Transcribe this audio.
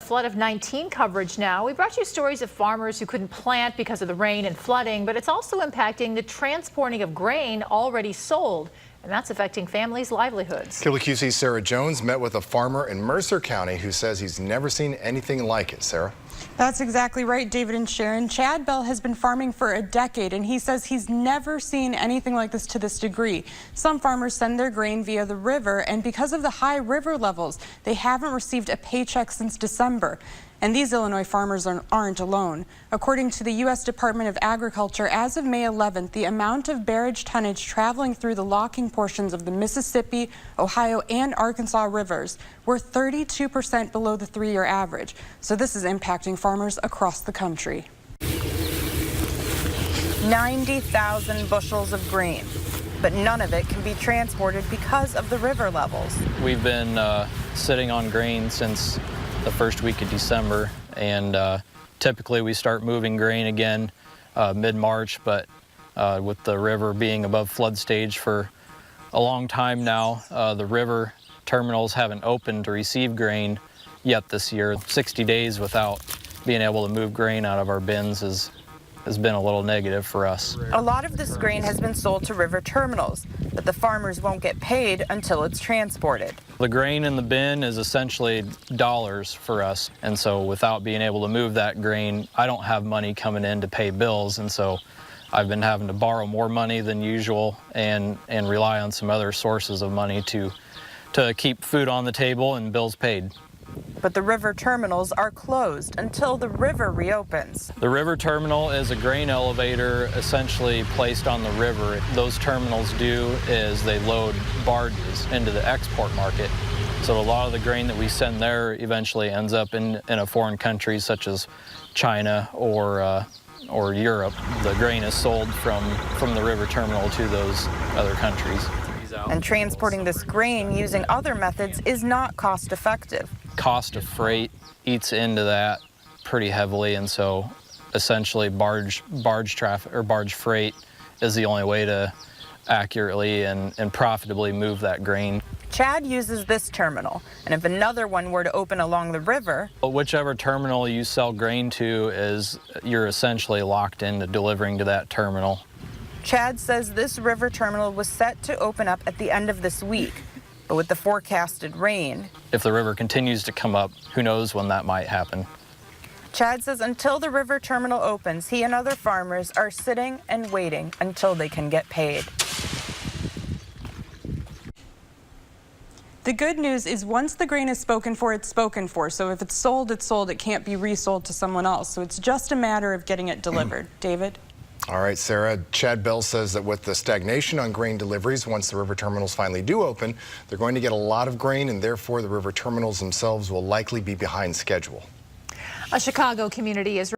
Flood of 19 coverage now. We brought you stories of farmers who couldn't plant because of the rain and flooding, but it's also impacting the transporting of grain already sold, and that's affecting families' livelihoods. KQC's Sarah Jones met with a farmer in Mercer County who says he's never seen anything like it. Sarah? That's exactly right, David and Sharon. Chad Bell has been farming for a decade, and he says he's never seen anything like this to this degree. Some farmers send their grain via the river, and because of the high river levels, they haven't received a paycheck since December. And these Illinois farmers aren't alone. According to the U.S. Department of Agriculture, as of May 11th, the amount of barrage tonnage traveling through the locking portions of the Mississippi, Ohio, and Arkansas rivers were 32% below the three-year average. So this is impacting farmers across the country. 90,000 bushels of grain, but none of it can be transported because of the river levels. We've been sitting on grain since the first week of December, and typically we start moving grain again mid-March, but with the river being above flood stage for a long time now, the river terminals haven't opened to receive grain yet this year. 60 days without being able to move grain out of our bins has been a little negative for us. A lot of this grain has been sold to river terminals, but the farmers won't get paid until it's transported. The grain in the bin is essentially dollars for us, and so without being able to move that grain, I don't have money coming in to pay bills, and so I've been having to borrow more money than usual and rely on some other sources of money to keep food on the table and bills paid. But the river terminals are closed until the river reopens. The river terminal is a grain elevator essentially placed on the river. Those terminals do is they load barges into the export market. So a lot of the grain that we send there eventually ends up in a foreign country such as China or Europe. The grain is sold from the river terminal to those other countries. And transporting this grain using other methods is not cost effective. Cost of freight eats into that pretty heavily, and so essentially barge traffic or barge freight is the only way to accurately and profitably move that grain. Chad uses this terminal, and if another one were to open along the river, whichever terminal you sell grain to you're essentially locked into delivering to that terminal. Chad says this river terminal was set to open up at the end of this week, but with the forecasted rain, if the river continues to come up, who knows when that might happen. Chad says until the river terminal opens, he and other farmers are sitting and waiting until they can get paid. The good news is once the grain is spoken for, it's spoken for. So if it's sold, it's sold. It can't be resold to someone else. So it's just a matter of getting it delivered. David? All right, Sarah. Chad Bell says that with the stagnation on grain deliveries, once the river terminals finally do open, they're going to get a lot of grain, and therefore the river terminals themselves will likely be behind schedule. A Chicago community is